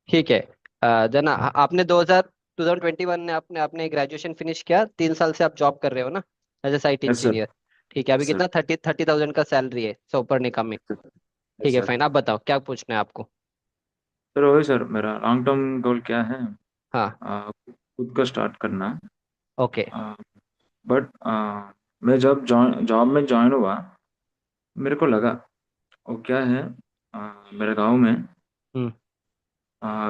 ठीक है। जना आपने 2021 में आपने आपने ग्रेजुएशन फिनिश किया, 3 साल से आप जॉब कर रहे हो ना, as a site yes sir. Engineer. ठीक है, अभी यस सर। कितना 30,000 का सैलरी है सुपर निकम। ठीक यस है सर। फाइन, आप बताओ क्या पूछना है आपको। सर वही सर, मेरा लॉन्ग टर्म गोल क्या है? हाँ। खुद का स्टार्ट करना। ओके। बट मैं जब जॉब में ज्वाइन हुआ, मेरे को लगा वो क्या है, मेरे गांव में हम्म।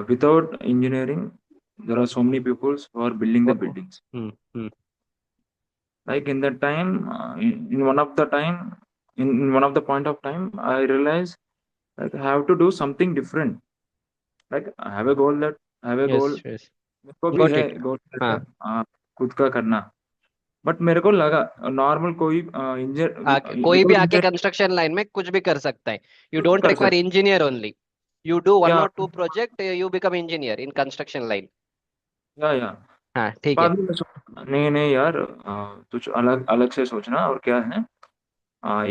Without engineering there are so many people who are building the buildings. Hmm. Like in that time, in one of the time, in one of the point of time, I realized like I have to do something different. Like I have a goal that I have a yes goal. Yes. मेरे को भी got है it. गोल हाँ। खुद का करना। But मेरे को लगा नॉर्मल कोई इंजीनियर कोई भी विदाउट आके इंजीनियर कंस्ट्रक्शन लाइन में कुछ भी कर सकता है। यू कुछ डोंट कर रिक्वायर सकते engineer only. You do one या और two project, you become engineer in construction line. या हाँ ठीक है। बाद में मैं सोचा नहीं नहीं यार, कुछ अलग अलग से सोचना। और क्या है,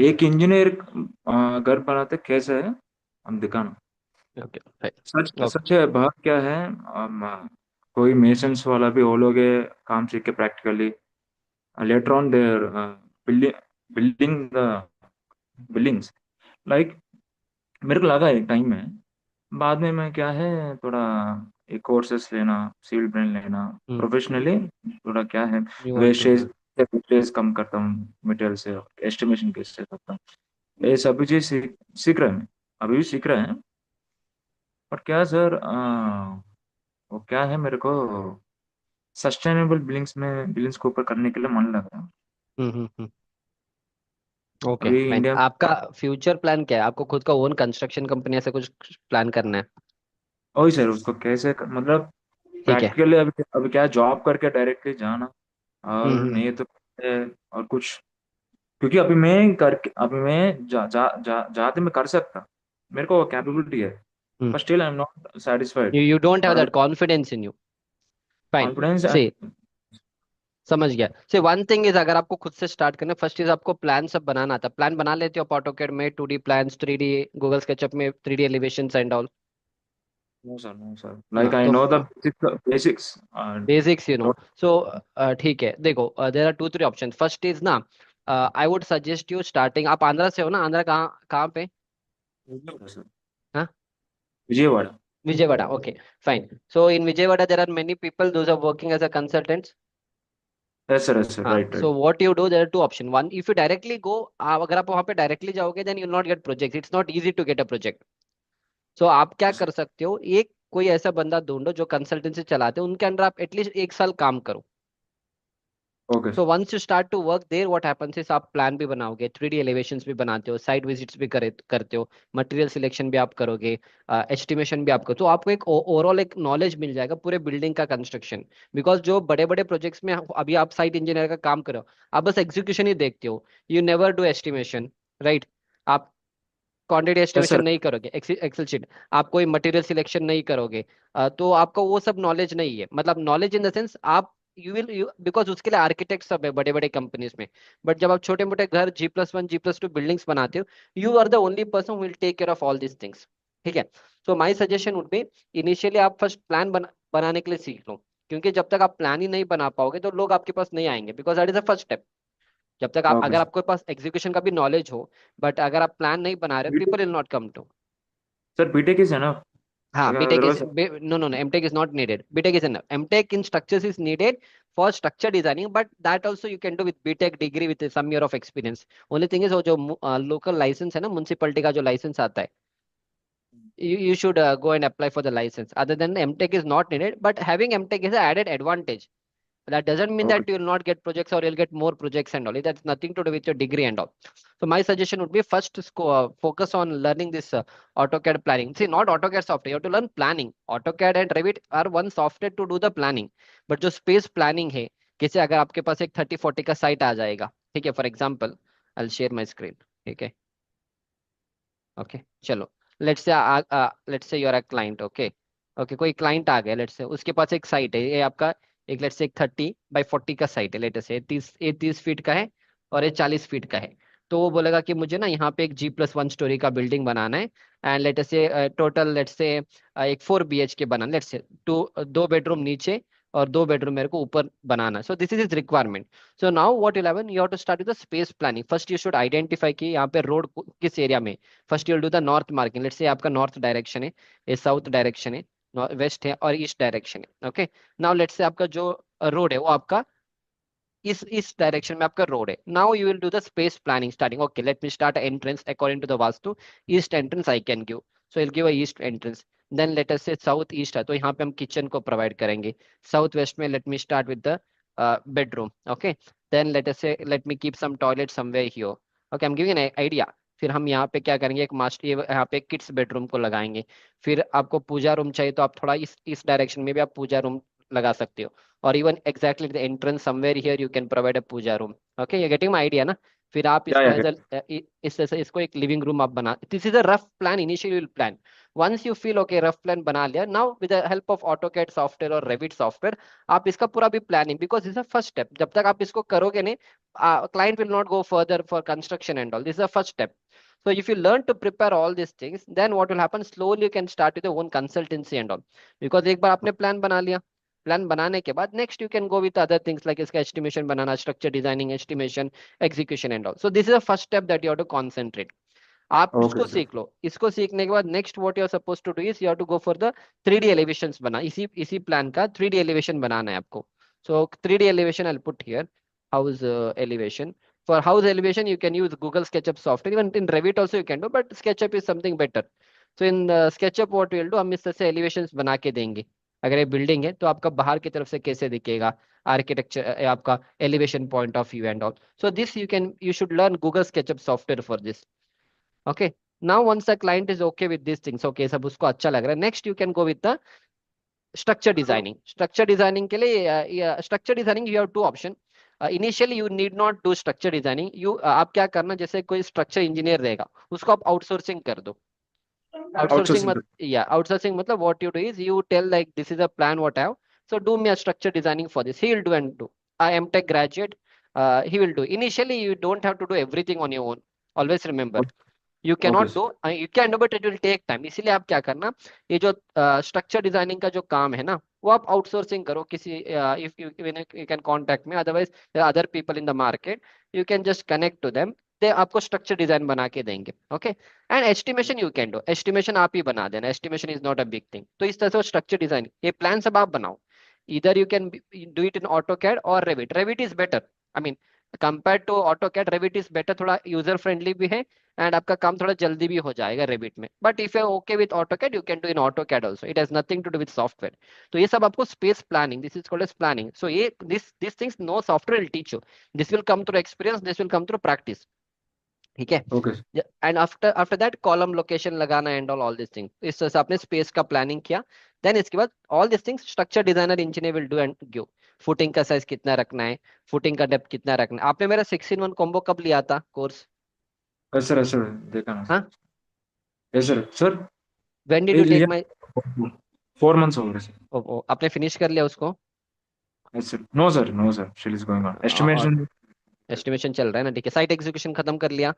एक इंजीनियर घर बनाते कैसे है हम दिखाना। ओके। सच ओके। सच है, बात क्या है, हम कोई मेसन्स वाला भी वो लोग काम सीख के practically later on their building building the buildings. Like मेरे को लगा एक टाइम में, बाद में मैं क्या है थोड़ा एक कोर्सेस लेना, सिविल ब्रेन लेना प्रोफेशनली, थोड़ा क्या है you want to wastage learn. Wastage कम करता हूँ मटेरियल से, एस्टिमेशन कैसे करता हूँ, ये सभी चीज सीख रहे हैं, अभी भी सीख रहे हैं। और क्या सर, वो क्या है मेरे को सस्टेनेबल बिल्डिंग्स के ऊपर करने के लिए मन लग रहा है। हम्म। ओके अभी फाइन, इंडिया आपका फ्यूचर प्लान क्या है? आपको खुद का ओन कंस्ट्रक्शन कंपनी ऐसे कुछ प्लान करना है? वही सर, उसको कैसे मतलब ठीक है। प्रैक्टिकली अभी अभी क्या जॉब करके डायरेक्टली जाना, और हम्म। नहीं तो और कुछ, क्योंकि अभी मैं जाते मैं कर सकता, मेरे को कैपेबिलिटी है, हम्म। But still I am not satisfied. You don't have और that confidence in you. Fine. Confidence. See, समझ गया। सी वन थिंग इज, अगर आपको खुद से स्टार्ट करना, फर्स्ट इज आपको प्लान सब बनाना आता। प्लान बना लेते हो ऑटोकैड में, 2D plans, 3D Google SketchUp में, 3D elevation and all? No sir, no sir, हाँ लाइक आई तो know the basics. Basics you know. So ठीक है, देखो there are 2 3 option. First is ना, I would suggest you starting, आप आंध्रा से हो ना? आंध्रा कहाँ कहाँ पे? हाँ, Vijayawada. Vijayawada. Okay fine. So in Vijayawada there are many people those are working as a consultants. Yes sir, हाँ, right so right. What you do, there are 2 option. One, if you directly go, अगर आप वहाँ पे डायरेक्टली जाओगे then you will not get project, it's not easy to get a project. So आप क्या कर सकते हो, एक कोई ऐसा बंदा ढूंढो जो कंसल्टेंसी चलाते हो, उनके अंडर आप एटलीस्ट 1 साल काम करो। Okay so once you start to work there, what happens is आप प्लान भी बनाओगे, 3D एलिवेशंस भी बनाते हो, साइट विजिट्स भी करते हो, मटेरियल सिलेक्शन भी आप करोगे, एस्टिमेशन भी आप करो, तो आपको एक ओवरऑल एक नॉलेज मिल जाएगा पूरे बिल्डिंग का कंस्ट्रक्शन। बिकॉज जो बड़े बड़े प्रोजेक्ट्स में अभी आप साइट इंजीनियर का काम करो, आप बस एग्जीक्यूशन ही देखते हो, you never do estimation, right? आप क्वांटिटी यस एस्टिमेशन सर। नहीं करोगे, एक्सेल शीट, आप कोई मटेरियल सिलेक्शन नहीं करोगे, तो आपको वो सब नॉलेज नहीं है। मतलब नॉलेज इन द सेंस आप, यू बिकॉज उसके लिए आर्किटेक्ट सब है बड़े बड़े कंपनीज में। बट जब आप छोटे मोटे घर G+1 G+2 बिल्डिंग्स बनाते हो, you are the only person will take care of all this things. ठीक है। So my suggestion would be, initially आप फर्स्ट प्लान बनाने के लिए सीख लो। क्योंकि जब तक आप प्लान ही नहीं बना पाओगे तो लोग आपके पास नहीं आएंगे, because that is the first step. जब तक आप, ओके अगर सर। आपके पास एग्जीक्यूशन का भी नॉलेज हो, बट अगर आप प्लान नहीं बना रहे, BTech, people will not come to. Sir BTech is enough, हाँ, BTech is, otherwise. No no no, MTech is not needed, BTech is enough, MTech in structures is needed for structure designing, but that also you can do with BTech degree with some year of experience. Only thing is वो जो local licence है ना, municipality का जो licence आता है, you should go and apply for the license. Other than MTech is not needed, but having MTech is an added advantage. That doesn't mean okay that you will not get projects or you'll get more projects and all. It has nothing to do with your degree and all. So my suggestion would be first focus on learning this AutoCAD planning. See, not AutoCAD software. You have to learn planning. AutoCAD and Revit are one software to do the planning. But जो space planning है, जैसे अगर आपके पास एक 30 40 का site आ जाएगा, ठीक है, for example I share my screen. ठीक है। ओके चलो, let's say you are a client. Okay. Okay, कोई क्लाइंट आ गया, लेट्स से उसके पास एक साइट है, ये आपका एक, लेट्स से एक 30 बाई 40 का साइट है, लेट्स से 30 फीट का है और ये 40 फीट का है। तो वो बोलेगा कि मुझे ना यहाँ पे एक G+1 स्टोरी का बिल्डिंग बनाना है, एंड लेट से टोटल लेट से एक 4 BHK बनाना, लेट से 2 बेडरूम नीचे और 2 बेडरूम मेरे को ऊपर बनाना है। So this is is requirement. So now what will happen, you have to start with the space planning. First you should identify कि यहाँ पे रोड किस एरिया में। First you will do the north marking, let say आपका north direction है, ये south direction है, waste है और ईस्ट डायरेक्शन है। ओके, नाउ लेट से आपका जो रोड है वो आपका इस डायरेक्शन में आपका रोड है। Now you will do the space planning starting. Okay, let me start entrance according to the vastu. East entrance I can give, so will give a east entrance. Then let us say south east है तो यहाँ पे हम kitchen को provide करेंगे। South west में let me start with the bedroom. Okay, then let us say let me keep some toilet somewhere here. Okay, I am giving an idea. फिर हम यहाँ पे क्या करेंगे, एक मास्टर यहाँ पे किड्स बेडरूम को लगाएंगे। फिर आपको पूजा रूम चाहिए तो आप थोड़ा इस डायरेक्शन में भी आप पूजा रूम लगा सकते हो। और even exactly the entrance somewhere here you can provide a puja room. Okay, ये गेटिंग माई आइडिया ना। फिर आप इसको या एज अ इस तरह से इसको एक लिविंग रूम आप बना, this is a rough plan, initially will plan. Once you feel okay rough plan बना लिया, now with the help of AutoCAD software और रेविट सॉफ्टवेयर आप इसका पूरा भी planning, because this is first step. जब तक आप इसको करोगे नहीं, client will not go further for construction and all. This is the first step. So if you learn to prepare all these things, then what will happen, slowly you can start with your own consultancy and all. Because एक बार आपने plan बना लिया, plan बनाने के बाद next you can go with other things like इसका estimation बनाना, structure designing, estimation, execution and all. So this is the first step that you have to concentrate. आप ओके इसको सर। सीख लो। इसको सीखने के बाद next what you are suppose to do is you have to go for the 3D elevations बना, इसी प्लान का 3D एलिवेशन बनाना है आपको। So 3D elevation I put here, house elevation. For house elevation, you can use Google SketchUp software. Even in Revit also you can do, but SketchUp is something better. So in SketchUp what we'll do, हम इस तरह से elevations बना के देंगे। अगर ये building है तो आपका बाहर की तरफ से कैसे दिखेगा, आर्किटेक्चर, आपका elevation point of view and all. So this you should learn Google SketchUp software for this. Okay, now once the client is okay with this things, okay सब उसको अच्छा लग रहा है, next you can go with the structure designing. Structure designing के लिए structure designing you have to option. Initially you need not do structure designing, आप क्या करना, जैसे कोई स्ट्रक्चर इंजीनियर रहेगा उसको आप आउटसोर्सिंग कर दो। Outsourcing outsourcing. मत या आउटसोर्सिंग मतलब what you do is you tell like this is a plan what I have, so do me a structure designing for this, he will do and do. I am tech graduate, he will do. Initially you don't have to do everything on your own, always remember. You okay cannot sir. Do, you can do but it will take time. इसीलिए आप क्या करना, ये जो structure designing का जो काम है ना वो आप आउटसोर्सिंग करो किसी, if you you can contact में, otherwise other people in the market, you can just connect to them, they आपको स्ट्रक्चर डिजाइन बना के देंगे। Okay, and estimation you can do, estimation आप ही बना देना, estimation is not a big thing. तो इस तरह से स्ट्रक्चर डिजाइन ये प्लान सब आप बनाओ। इधर you can do it in AutoCAD और Revit, Revit is better, I mean compare to AutoCAD Revit is better, थोड़ा यूजर फ्रेंडली भी है एंड आपका काम थोड़ा जल्दी भी हो जाएगा रेबिट में। But if you okay with AutoCAD you can do in AutoCAD also, it has nothing to do with software. तो ये सब आपको space planning, this is called as planning. So ये this things no software will teach you, this will come through experience, this will come through practice. ठीक है, okay and after after that column location लगाना and all this thing, इस तरह से आपने space का planning किया। देन इसके बाद all this things structure designer engineer will do and give. Footing का साइज कितना रखना है, फुटिंग का डेप्थ कितना रखना है। आपने मेरा 6-in-1 कॉम्बो कब लिया था कोर्स? सर। सर देखा ना सर। हाँ, yes sir sir. When did ये यू टेक लिया। माय, 4 months हो गए सर। आपने फिनिश कर लिया उसको? Yes sir. No sir, no sir, still is going on और एस्टिमेशन। एस्टिमेशन चल रहा है ना, ठीक है। साइट एग्जीक्यूशन खत्म कर लिया?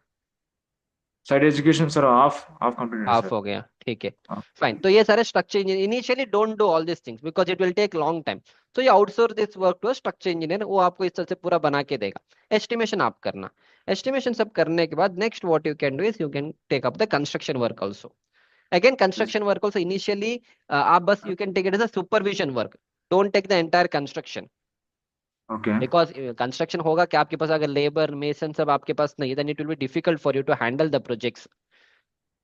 Side education sir off off completed off sir. हो गया, ठीक है। फाइन, तो ये सारे structure engineer initially don't do all this things because it will take long time. तो ये outsource this work to structure engineer, वो आपको इस तरह से पूरा बना के देगा। एस्टिमेशन आप करना। एस्टिमेशन सब करने के बाद next what you can do is you can take up the construction work also. Again construction work also initially आप बस you can take it as a supervision work, don't take the entire construction. Okay. Because construction होगा कि आपके पास अगर labour mason सब आपके पास नहीं है, then it will be difficult for you to handle the projects.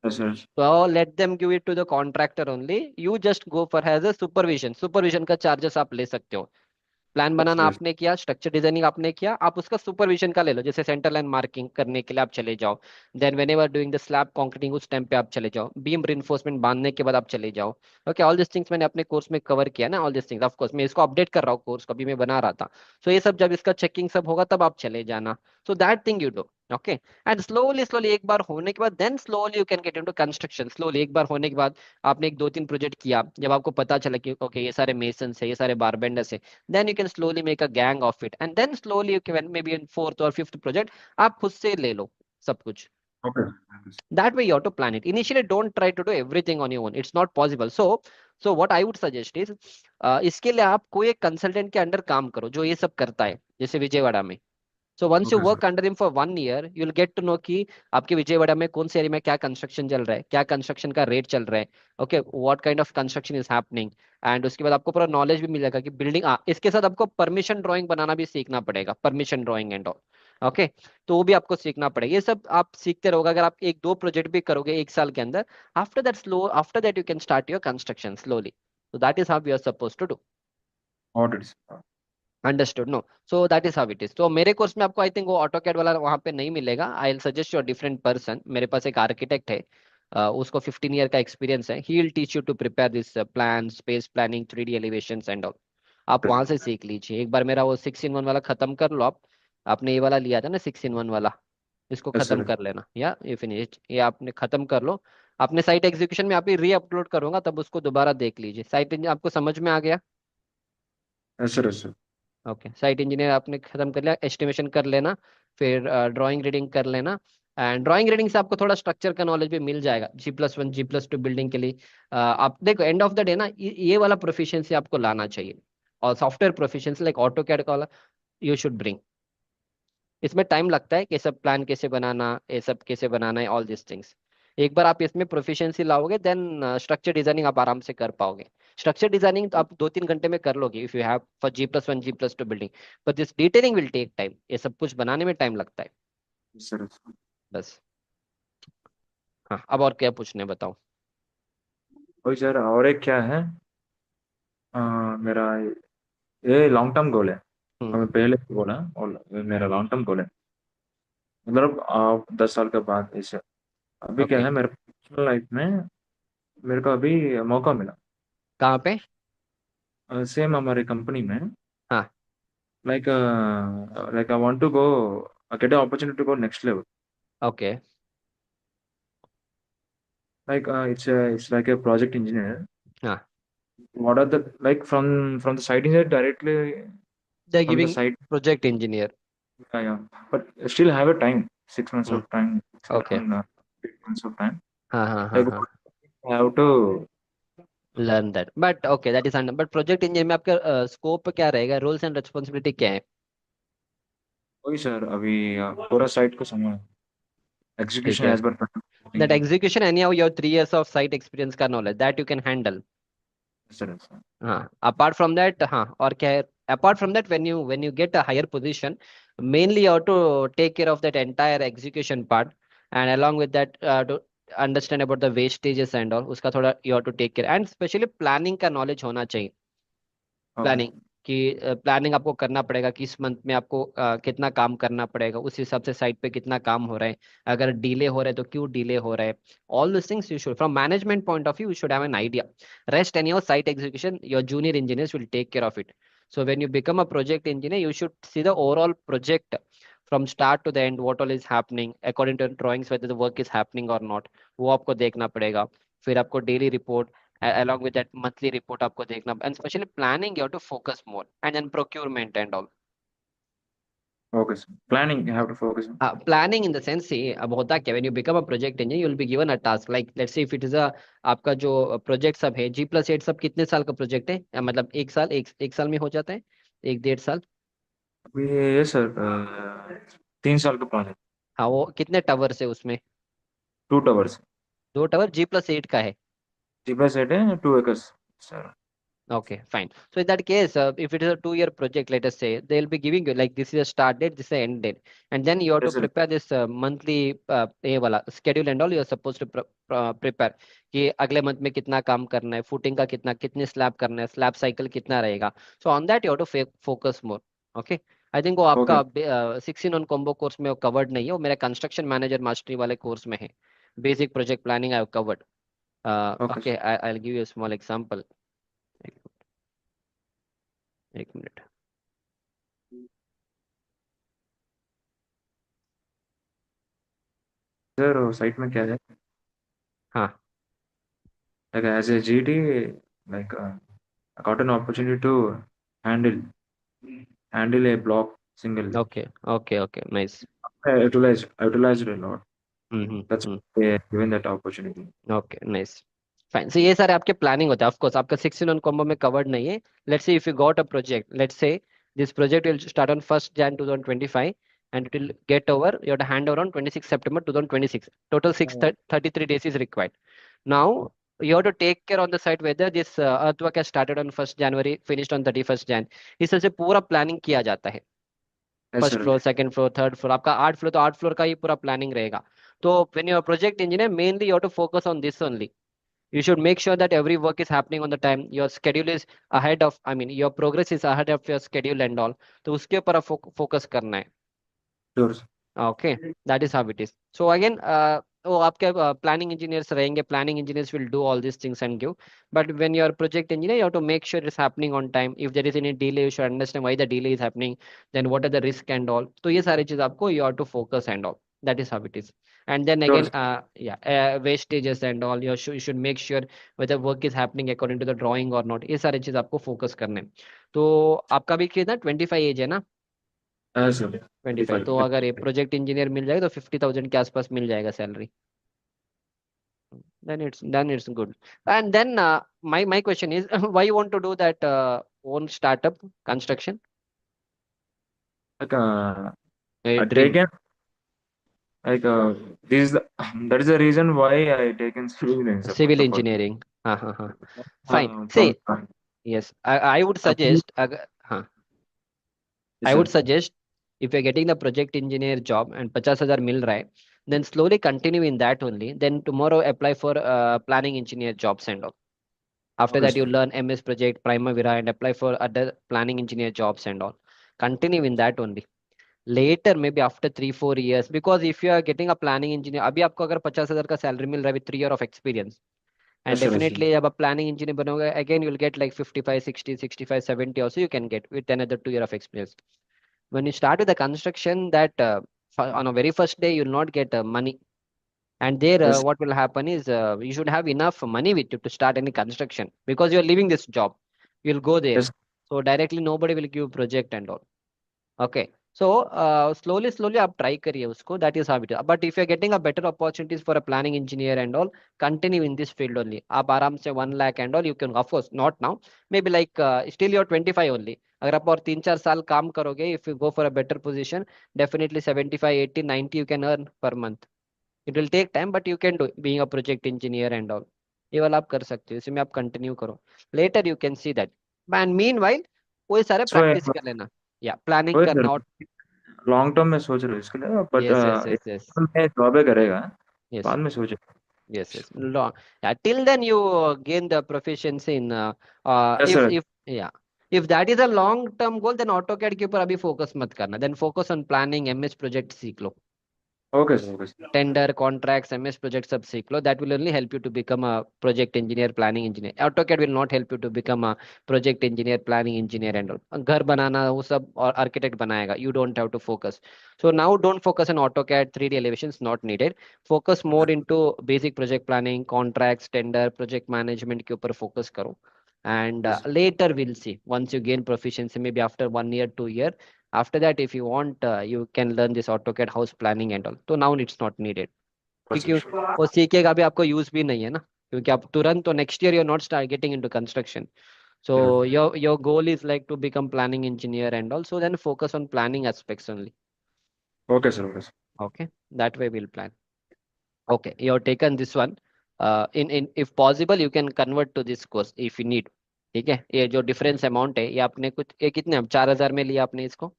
Yes sir. So let them give it to the contractor only. You just go for as a supervision. Supervision का charges आप ले सकते हो। Plan yes बनाना yes. आपने किया, structure designing आपने किया, आप उसका सुपरविजन का ले लो। जैसे सेंटर लाइन मार्किंग करने के लिए आप चले जाओ, then whenever doing the slab concreting उस टाइम पे आप चले जाओ, बीम रिइंफोर्समेंट बांधने के बाद आप चले जाओ। ओके, ऑल दिस थिंग्स मैंने अपने कोर्स में कवर किया ना, all this things of course मैं इसको अपडेट कर रहा हूँ, कोर्स को अभी मैं बना रहा था। सो ये सब जब इसका चेकिंग सब होगा तब आप चले जाना। So that thing you do. Okay, and slowly slowly एक बार होने के बाद then slowly you can get into construction. Slowly एक बार होने के बाद आपने एक 2-3 प्रोजेक्ट किया, जब आपको पता चला कि ओके ये सारे मेसन्स है, ये सारे बारबेंडर्स है, then you can slowly make a gang of it and then slowly you can maybe in fourth or fifth project आप खुद से ले लो। सब कुछ। Okay. That way you have to plan it. Initially don't try to do everything on your own, it's not possible. So what I would suggest is इसके लिए आप कोई एक कंसल्टेंट के अंडर काम करो जो ये सब करता है, जैसे विजयवाड़ा में। So once you Okay, sir. Work under him for 1 year, you will get to know कि आपके विजयवाड़ा में कौन से एरिया में क्या कंस्ट्रक्शन चल रहा है, क्या कंस्ट्रक्शन का रेट चल रहा है, okay, what kind of construction is happening. And उसके बाद आपको पूरा नॉलेज भी मिलेगा कि बिल्डिंग, इसके साथ आपको परमिशन ड्राइंग बनाना भी सीखना पड़ेगा, permission drawing and all. Okay, तो वो भी आपको सीखना पड़ेगा। ये सब आप सीखते रहोगे, अगर आप एक दो प्रोजेक्ट भी करोगे 1 साल के अंदर, after that you can start your construction slowly. So that is how we are supposed to do. Got it, sir. Understood no. So that is how it is. तो मेरे कोर्स में आपको आई थिंक वो AutoCAD वाला वहाँ पे नहीं मिलेगा। I will suggest your different person. मेरे पास एक आर्किटेक्ट है, उसको 15 ईयर का एक्सपीरियंस है। He will teach you to prepare this plan, space planning, 3D elevations and all. आप Yes, वहां से sir. सीख लीजिए। एक बार मेरा वो 6 in 1 वाला खत्म कर लो आप। आपने ये वाला लिया था ना 6 in 1 वाला, इसको Yes, खत्म sir. कर लेना, या ये फिनिश, ये आपने खत्म कर लो। अपने साइट एग्जीक्यूशन में आप ही री अपलोड करूंगा, तब उसको दोबारा देख लीजिए। साइट आपको समझ में आ गया? Yes, sir. Yes, sir. Okay, site engineer आपने खत्म कर लिया, एस्टिमेशन कर लेना, फिर ड्राइंग रीडिंग कर लेना। एंड ड्राइंग रीडिंग से आपको थोड़ा स्ट्रक्चर का नॉलेज भी मिल जाएगा G+1 G+2 बिल्डिंग के लिए। आप देखो एंड ऑफ द डे ना, ये वाला प्रोफिशिएंसी आपको लाना चाहिए। और software proficiency like AutoCAD का वाला यू शुड ब्रिंग। इसमें टाइम लगता है कि सब प्लान कैसे बनाना, ये सब कैसे बनाना है, ऑल दिस थिंग्स। एक बार आप इसमें प्रोफिशिएंसी लाओगे, देन स्ट्रक्चर डिजाइनिंग आप आराम से कर पाओगे। स्ट्रक्चर डिजाइनिंग तो आप 2-3 घंटे में कर लोगे if you have for G+1 G+2 building. But this detailing will take time, ये सब कुछ बनाने में टाइम लगता है। Yes, sir. Yes, sir. बस। हाँ, अब और क्या पूछने बताओ। वही सर, और एक क्या है, मेरा ये लॉन्ग टर्म गोल है। हम्म। मैं पहले भी बोला, और मेरा लॉन्ग टर्म गोल है, मतलब 10 साल के बाद ऐसे। अभी क्या ओके, है, मेरे पर्सनल लाइफ में मेरे को अभी मौका मिला, कहाँ पे? सेम हमारी कंपनी में। हाँ। Like I want to go get opportunity to go next level. Okay. Like it's like a project engineer. हाँ, What are the, like, from the site engineer directly they from the giving site? Project engineer. Yeah, but still have a time, 6 months hmm. of time, okay. 8 months of time. हाँ हाँ हाँ Like हाँ। I have to. Learn that, but okay that is under. But project engineer में आपका scope क्या रहेगा, roles and responsibility क्या है? वही सर, अभी पूरा साइट को समझ, ठीक एग्जीक्यूशन है, as per. that execution anyhow your 3 years of site experience का knowledge that you can handle। Sir हाँ, apart from that, हाँ और क्या है? Apart from that, when you get a higher position, mainly you have to take care of that entire execution part, and along with that to understand about the wastages and all, उसका थोड़ा you have to take care, and especially planning का knowledge होना चाहिए। Okay planning कि planning आपको करना पड़ेगा, किस मंथ में आपको कितना काम करना पड़ेगा, उस हिसाब से साइट पे कितना काम हो रहा है, अगर डिले हो रहा है तो क्यों डिले हो रहा है। All this things you should, from management point of view, you should have an idea. Rest and your site execution, your junior engineers will take care of it. So when you become a project engineer, you should see the overall project from start to the end, what all is happening according to drawings, whether the work is happening or not, वो आपको देखना पड़ेगा। फिर आपको daily report, along with that monthly report आपको देखना, and especially planning you have to focus more, and then procurement and all। Okay sir, planning you have to focus. Planning in the sense, से अब होता क्या, when you become a project engineer you will be given a task, like let's say if it is a, आपका जो project सब है G+8 सब कितने साल का प्रोजेक्ट है, मतलब 1 साल, एक साल में हो जाता है, 1-1.5 साल। अभी ये सर 3 साल का प्लान है। हाँ, वो कितने टावर्स है उसमें? 2 टावर्स। 2 टावर G+8 का है। G+8 है, 2 acres sir. Okay, fine. So in that case, if it is a 2 year project, let us say, they'll be giving you like this is a start date, this is a end date, and then you have to yes sir. prepare this monthly ये वाला schedule and all. You are supposed to prepare कि अगले month में कितना काम करना है, footing का कितना, कितने स्लैब करना है, स्लैब साइकिल कितना रहेगा। So on that you have to focus more. Okay, I think वो ओके आपका 16 on combo कोर्स में वो कवर्ड नहीं है, वो मेरा कंस्ट्रक्शन मैनेजर मास्टरी वाले कोर्स में है। Basic project planning I have covered. Okay Okay, I'll give you a small example। एक एक मिनट। सर, साइट में क्या है, हाँ। like as a GD, like I got an opportunity to handle handle a block single. Okay, okay, okay, nice. I utilized it a lot. That's hmm. why they given that opportunity. Okay nice fine. So ये सारे आपके planning होता है। Of course आपका 16 on combo में covered नहीं है। Let's say if you got a project, let's say this project will start on 1st Jan 2025 and it will get over, you have to hand over on 26 September 2026. Total 633 days is required. Now you have to take care on the site whether this earthwork has started on 1st January, finished on 31st Jan। इस तरह से पूरा planning किया जाता है। Yes, first sir. Floor, second floor, third floor, आपका 8 floor तो 8 floor का ही पूरा प्लानिंग रहेगा। तो when you are project engineer mainly you have to focus on this only. You should make sure that every work is happening on the time, your schedule is ahead of, I mean your progress is ahead of your schedule and all। तो उसके ऊपर आप focus करना है। Sure, sir. Okay, that is how it is. So again वो आपके planning engineers रहेंगे, planning engineers will do all this things and give. But when you are project engineer you have to make sure it's happening on time. If there is any delay you should understand why the delay is happening, then what are the risk and all. तो ये सारी चीज आपको you have to focus and all. That is how it is. And then Sure, again, sir. wastages and all, you should make sure whether work is happening according to the drawing or not। ये सारी चीज आपको focus करने हैं। तो आपका भी कितना 25 एज है ना? Yes, sir. 25। 25. तो अगर ये प्रोजेक्ट इंजीनियर मिल जाएगा तो 50,000 के आसपास मिल जाएगा salary. then it's good। and then my question is why you want to do that own startup construction Like, dream? taken, like, this is the, that is the reason why I taken civil engineering, sir, first Civil of all. engineering, हाँ fine। From See, yes, I would suggest हाँ, yes, I would sir. suggest if you're getting the project engineer job and 50,000 मिल रहा है, then slowly continue in that only, then tomorrow apply for planning engineer jobs and all। After Okay, that, you sir. learn MS Project, Primavera, and apply for other planning engineer jobs and all। Continue in that only। Later, maybe after 3 4 years, because if you are getting a planning engineer, अभी आपको अगर 50,000 का salary मिल रहा है with 3 year of experience, and Yes, sir. Yes, sir. definitely जब आप planning engineer बनोगे, again you'll get like 55 60 65 70 also you can get with another 2 year of experience। When you start with the construction, that on a very first day you'll not get money, and there, Yes, what will happen is you should have enough money with you to start any construction because you are leaving this job. You'll go there. yes, So directly nobody will give project and all। Okay। So slowly, slowly आप try करिए उसको। That is how it is। But if you're getting a better opportunities for a planning engineer and all, continue in this field only। आप आराम से 1 lakh and all you can, of course not now, maybe like still you're 25 only। अगर आप और 3 4 साल काम करोगे, if you go for a better position, definitely 75 80 90 you can earn per month। It will take time but you can do being a project engineer and all. ये वाला आप कर सकते हो, इसमें आप कंटिन्यू करो। Later you can see that. And meanwhile वही सारे that's why प्रैक्टिस कर लेना, या प्लानिंग वही करना। सर, और लॉन्ग टर्म में सोच रहे हो इसके लिए, but yes yes yes yes में जॉब करेगा, यस बाद में सोचे। Yes yes. yeah, till then you gain the proficiency in yes sir. if yeah, if that is a long term goal then AutoCAD के ऊपर अभी फोकस मत करना, then focus on planning, MS project सीख लो। Okay sir, okay sir. Tender contracts MS project सब सीख लो। That will only help you to become a project engineer, planning engineer. AutoCAD will not help you to become a project engineer, planning engineer and all. घर बनाना वो सब और architect बनाएगा, you don't have to focus. So now don't focus on AutoCAD 3D elevations, not needed. Focus more into basic project planning, contracts, tender, project management के ऊपर focus करो। and yes later we'll see once you gain proficiency, maybe after 1 year 2 year, after that if you want you can learn this AutoCAD house planning and all। तो now it's not needed क्योंकि sir. वो सीखेगा भी आपको use भी नहीं है ना, क्योंकि आप तुरंत तो next year you not start getting into construction. so your goal is like to become planning engineer and also then focus on planning aspects only। Okay sir, okay sir. okay, that way we'll plan। okay, you have taken this one। in if possible you can convert to this course if you need। ठीक है, ये जो difference amount है ये आपने कुछ, ये कितने 4,000 में लिया आपने इसको?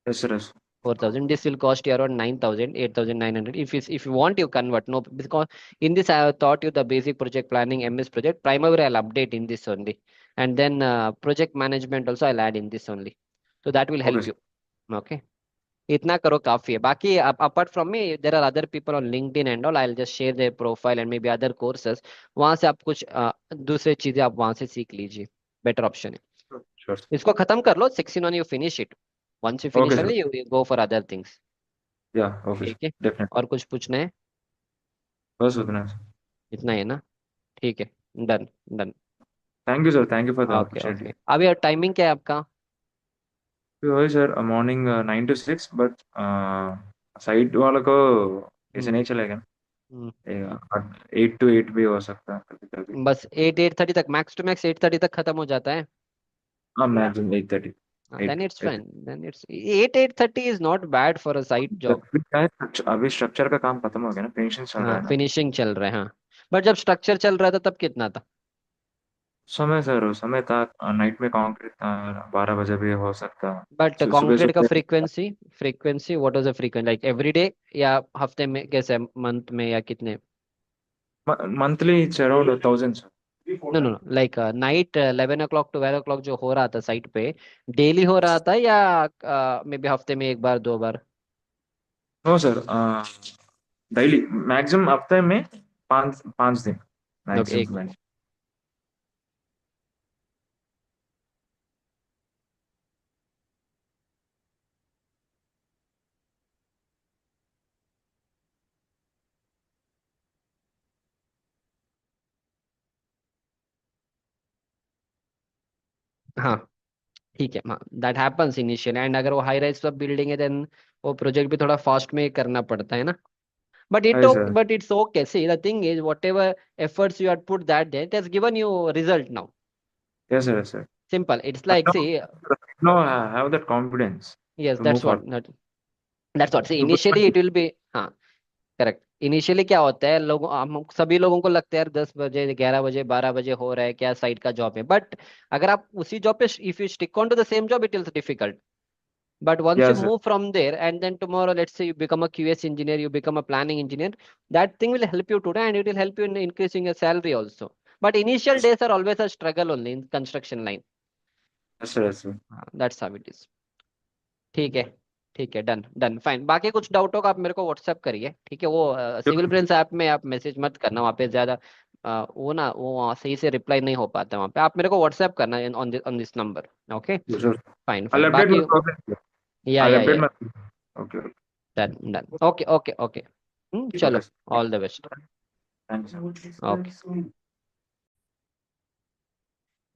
Yes sir, yes. 4,000, this will cost you around 9,000, 8,900 if you want you convert, no, because in this I have taught you the basic project planning, MS project primary I'll update in this only, and then project management also I'll add in this only। so that will okay help sir. you। okay, इतना करो काफी है। बाकी apart from me there are other people on LinkedIn and all, I'll just share their profile and maybe other courses। वहां से आप कुछ दूसरे चीजें आप वहां से सीख लीजिए, बेटर ऑप्शन है। श्योर. इसको खत्म कर लो 16 on, you finish it। once you okay finish sir. only you go for other things। या ओके सर, ठीक है, डेफिनेट. और कुछ पूछना है? बस उतना है. इतना ही है ना? ठीक है, done done. Thank you sir, thank you for the okay opportunity. Okay, अभी टाइमिंग क्या है आपका? वही sir, morning 9 to 6, but site वालों को ऐसे हम्म नहीं चलेगा ना। हम्म। 8 to 8 भी हो सकता है कभी कभी। बस 8:30 तक, मैक्स टू मैक्स 8:30 तक खत्म हो जाता है। हाँ, maximum 8:30। Then eight it's eight fine, then it's 8:30 is not bad for a site job. अभी क्या है, अभी स्ट्रक्चर का काम खत्म हो गया ना, फिनिशिंग चल रहा हाँ है ना। फिनिशिंग चल रहा है, हाँ। बट जब स्ट्रक्चर चल रहा था तब कितना था? समय सर, उस समय था नाइट में कंक्रीट था, 12 बजे भी हो सकता। बट सुबह कंक्रीट का सुबह frequency what was the frequency, like every day या हफ्ते में, कैसे, मंथ में या कितने? Monthly it's around 1000 sir. No no no, like night 11 o'clock 12 o'clock जो हो रहा था साइट पे, डेली हो रहा था या मे बी हफ्ते में एक बार दो बार? नो सर, डेली मैक्सिमम हफ्ते में 5 5 दिन ओके, एक मैक्सिमम। मिनट। हाँ ठीक है, हाँ दैट हैपेंस इनिशियल, एंड अगर वो हाई राइज सब बिल्डिंग है देन वो प्रोजेक्ट भी थोड़ा फास्ट में करना पड़ता है ना। बट अरे sir. but it's okay. See, the thing is, whatever efforts you had put that day, it has given you result now. Yes sir, yes sir. Simple. It's like, see, no, I have that confidence yes, to move that's what. Forward. That's what. See, because initially it will be, हाँ, correct. Initially क्या होता है, लोग, हम सभी लोगों को लगता है यार 10 बजे 11 बजे 12 बजे हो रहा है, क्या साइट का जॉब है, बट अगर आप उसी जॉब पे, if you stick on to the same job, it is difficult. But once you yes sir, move from there, and then tomorrow, let's say you become a QS engineer, you become a planning engineer, that thing will help you today and it will help you in increasing your salary also. But initial days are always a struggle only in construction line. Yes sir, yes sir. That's how it is. ठीक है, ठीक है, done done fine. बाकी कुछ doubt होगा आप मेरे को व्हाट्सएप करिए, ठीक है? वो सिविल प्रिंस ऐप में आप मैसेज मत करना, वहाँ पे ज्यादा वो ना, वो वहाँ सही से रिप्लाई नहीं हो पाता, वहाँ पे आप मेरे को व्हाट्सएप करना on this number. Okay, Sure. Fine I'll fine, update my बाकी progress. या I'll या update या my. Okay. Okay. Done done, okay okay okay. Okay, चलो, sir. All the best. Thanks, sir. Okay,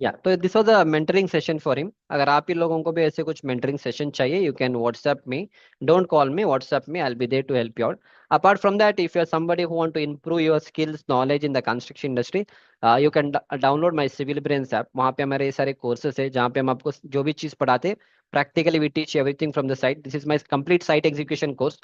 या तो this was a mentoring session for him. अगर आप ही लोगों को भी ऐसे कुछ मेंटरिंग सेशन चाहिए, you can WhatsApp me, don't call me, WhatsApp me, I will be there to help you out. Apart from that, if you're somebody who want to improve your skills knowledge in the construction industry, you can download my civil brains app. वहाँ पे हमारे सारे courses है जहाँ पे हम आपको जो भी चीज़ पढ़ाते हैं, practically we teach everything from the site. This is my complete site execution course,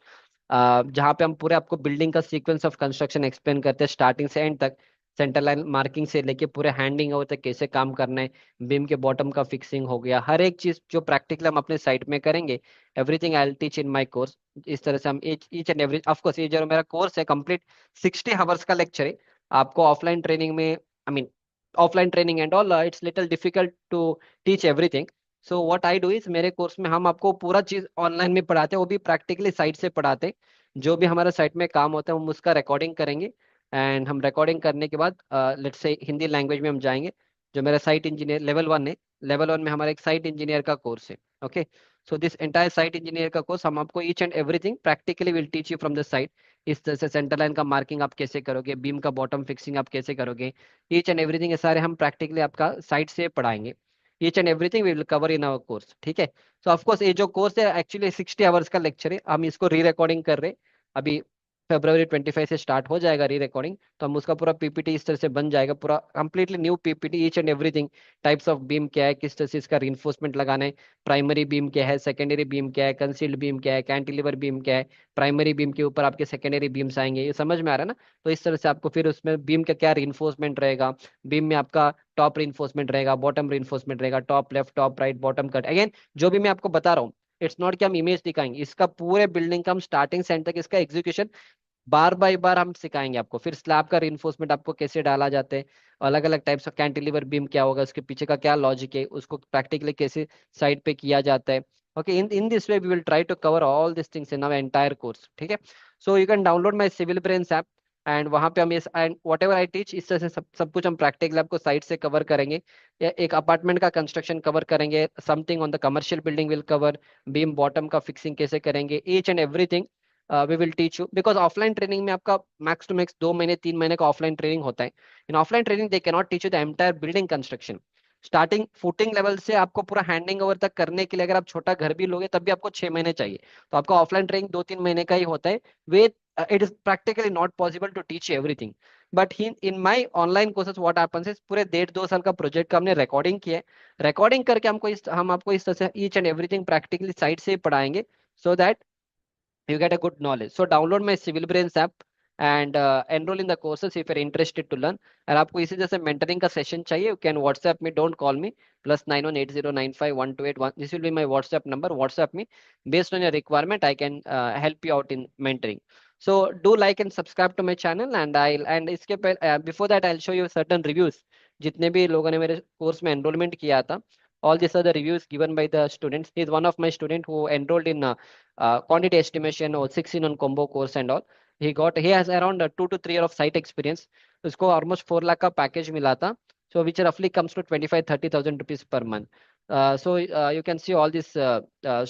जहाँ पे हम पूरे आपको बिल्डिंग का सीक्वेंस ऑफ कंस्ट्रक्शन एक्सप्लेन करते हैं स्टार्टिंग से एंड तक. सेंटर लाइन मार्किंग से लेके पूरे हैंडिंग ओवर तक कैसे काम करना है, बीम के बॉटम का फिक्सिंग हो गया, हर एक चीज जो प्रैक्टिकल हम अपने साइट में करेंगे, everything I will teach in my course. इस तरह से हम each and every, of course ये जो मेरा कोर्स है कंप्लीट 60 आवर्स का लेक्चर है. आपको ऑफलाइन ट्रेनिंग में, I mean offline training and all, it's little difficult to teach everything. So what I do is, मेरे कोर्स में हम आपको पूरा चीज ऑनलाइन में पढ़ाते हैं, वो भी प्रैक्टिकली साइट से पढ़ाते हैं. जो भी हमारा साइट में काम होता है हम उसका रिकॉर्डिंग करेंगे, एंड हम रिकॉर्डिंग करने के बाद लेट्स से हिंदी लैंग्वेज में हम जाएंगे. जो मेरा साइट इंजीनियर लेवल 1 है, लेवल 1 में हमारा एक साइट इंजीनियर का कोर्स है. Okay, so this entire site engineer का कोर्स हम आपको each and everything practically will teach you from the site. इस तरह से सेंटर लाइन का मार्किंग आप कैसे करोगे, बीम का बॉटम फिक्सिंग आप कैसे करोगे, ईच एंड एवरीथिंग, ये सारे हम प्रैक्टिकली आपका साइट से पढ़ाएंगे. Each and everything we will cover in our course, ठीक है? सो ऑफकोर्स ये जो कोर्स है एक्चुअली 60 आवर्स का लेक्चर है, हम इसको री रिकॉर्डिंग कर रहे हैं अभी. February 25 से स्टार्ट हो जाएगा री रिकॉर्डिंग, तो हम उसका पूरा पीपीटी इस तरह से बन जाएगा, पूरा completely new PPT, each and everything. Types of beam क्या है, किस तरह से इसका रिइंफोर्समेंट लगाना है, प्राइमरी बीम क्या है, सेकेंडरी बीम क्या है, कंसील्ड बीम क्या है, कैंटिलीवर बीम क्या है, प्राइमरी बीम के ऊपर आपके सेकेंडरी बीम्स आएंगे, ये समझ में आ रहा है ना? तो इस तरह से आपको फिर उसमें बीम का क्या रिइंफोर्समेंट रहेगा, बीम में आपका टॉप रिइंफोर्समेंट रहेगा, बॉटम रिइंफोर्समेंट रहेगा, top left top right bottom cut, again जो भी मैं आपको बता रहा हूँ, इट्स नॉट कि हम इमेज दिखाएंगे, इसका पूरे बिल्डिंग का हम स्टार्टिंग से एंड तक इसका एग्जीक्यूशन बार बाय बार हम सिखाएंगे आपको. फिर स्लैब का रिइंफोर्समेंट आपको कैसे डाला जाता है, अलग अलग टाइप्स ऑफ कैंटिलीवर बीम क्या होगा, उसके पीछे का क्या लॉजिक है, उसको प्रैक्टिकली कैसे साइड पे किया जाता है. Okay, in in this way we will try to cover all this things in our entire course, ठीक है? So you can download my civil brains app, and वहाँ पे हम इस and whatever I teach, इस तरह से सब कुछ हम प्रैक्टिकली आपको साइड से कवर करेंगे. या एक अपार्टमेंट का कंस्ट्रक्शन कवर करेंगे, something on the commercial building will cover, beam bottom का फिक्सिंग कैसे करेंगे, each and everything we will teach you. Because offline training में आपका मैक्स टू मैक्स 2 महीने 3 महीने का ऑफलाइन ट्रेनिंग होता है. In offline training they cannot teach you the entire building construction. Starting footing level से आपको पूरा हैंडिंग ओवर तक करने के लिए अगर आप छोटा घर भी लोगे तब भी आपको 6 महीने चाहिए। तो आपका ऑफलाइन ट्रेनिंग 2-3 महीने का ही होता है। Way it is practically not possible to teach everything, but in my online courses what happens is पूरे 1.5-2 साल का प्रोजेक्ट का हमने रिकॉर्डिंग किया है। रिकॉर्डिंग करके हम आपको इस तरह से each and everything practically side से ही पढ़ाएंगे, so that you get a good knowledge. So download my Civil Brains app and enroll in the courses if you're interested to learn. और आपको इसी जैसे mentoring का session चाहिए, you can WhatsApp me, don't call me, +9180951281. This will be my WhatsApp number. WhatsApp me. Based on your requirement, I can help you out in mentoring. So do like and subscribe to my channel, and इसके before that I'll show you certain reviews. जितने भी लोगों ने मेरे course में enrolment किया था, all these are the reviews given by the students. He is one of my student who enrolled in quantity estimation or 16 on combo course and all. He has around 2 to 3 years of site experience. उसको almost 4 lakh का package मिला था, so which roughly comes to 25-30,000 rupees per month. So you can see all these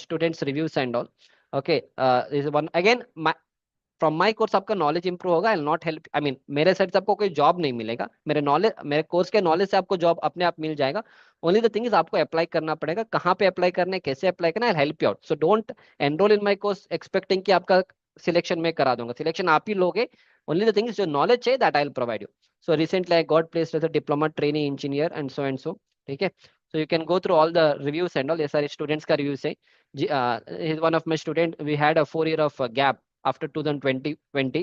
students reviews and all. Okay, this is one again. From my course आपका knowledge improve होगा। आई not help, I mean मेरे side से आपको कोई job नहीं मिलेगा, मेरे course के नॉलेज से आपको जॉब अपने आप मिल जाएगा। ओनली द थिंग इज आपको अप्लाई करना पड़ेगा, कहाँ पे अप्लाई करना है, कैसे अप्लाई करना है, I help you out. So don't enrol in my course expecting कि आपका सिलेक्शन में करा दूंगा, सिलेक्शन आप ही लोगे। ओनली द थिंग इज जो नॉलेज चाहिए that I will provide you. So recently I got placed as a diploma training engineer and so. ठीक है, so you can go through all the reviews and all. ये सारे students का reviews है। One of my student, we had a 4 year of gap after 2020.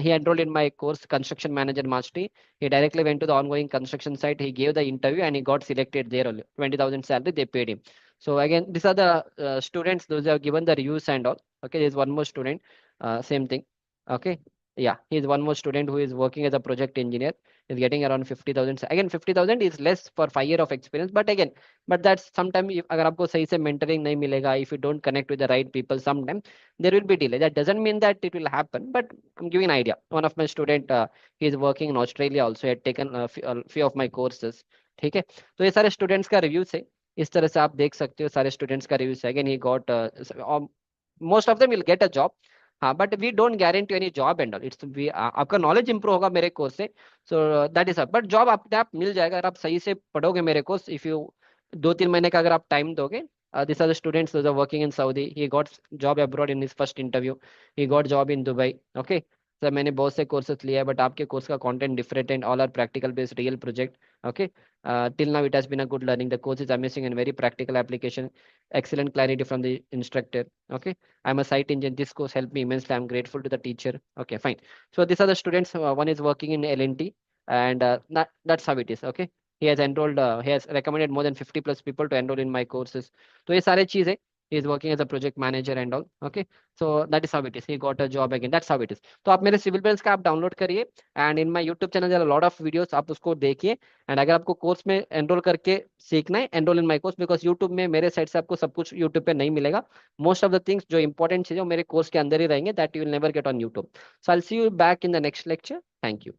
He enrolled in my course construction manager mastery. He directly went to the ongoing construction site, he gave the interview and he got selected there only. 20,000 salary they paid him. So again, these are the students those who have given the reviews and all. Okay, there's one more student, same thing. Okay, yeah, he's one more student who is working as a project engineer. He's getting around 50,000. Again, 50,000 is less for 5 year of experience, but again, but that's sometime अगर आपको सही से mentoring नहीं मिलेगा, if you don't connect with the right people, sometime there will be delay. That doesn't mean that it will happen, but I'm giving an idea. One of my student, he is working in Australia also, he had taken a few of my courses. ठीक है, तो ये सारे students का reviews है। इस तरह से आप देख सकते हो सारे स्टूडेंट्स का रिव्यूज है। अगेन ही got, most of them will get a job. हाँ, but we don't guarantee any job and all. It's we आपका नॉलेज इंप्रूव होगा मेरे कोर्स से, so that is, but job अपने आप मिल जाएगा अगर आप सही से पढ़ोगे मेरे कोर्स। इफ यू 2-3 महीने का अगर आप टाइम दोगे। These are the students those are working in Saudi. He got job abroad in his first interview. He got job in Dubai. Okay. Sir मैंने बहुत से कोर्सेज लिया है, बट आपके कोर्स का content different and all are practical based real project. Okay, till now it has been a good learning, the course is amazing and very practical application, excellent clarity from the instructor. Okay, I'm a site engineer, this course helped me immensely, I'm grateful to the teacher. Okay, fine. So these are the students, one is working in L&T and that's how it is. Okay, he has enrolled, he has recommended more than 50 plus people to enroll in my courses. तो ये सारे चीज है। he is working as a project manager and all. Okay, so that is how it is, he got a job again, that's how it is. तो आप मेरे civil bells का आप डाउनलोड करिए and in my YouTube channel there are lot of videos, आप उसको देखिए। And अगर आपको कोर्स में एनरोल करके सीखना है, enrol in my course, because YouTube में मेरे साइड से आपको सब कुछ यूट्यूब पे नहीं मिलेगा। मोस्ट ऑफ द थिंग्स जो इंपॉर्टेंट चीजें वो मेरे कोर्स के अंदर ही रहेंगे, that you will never get on YouTube. So I will see you back in the next lecture. Thank you.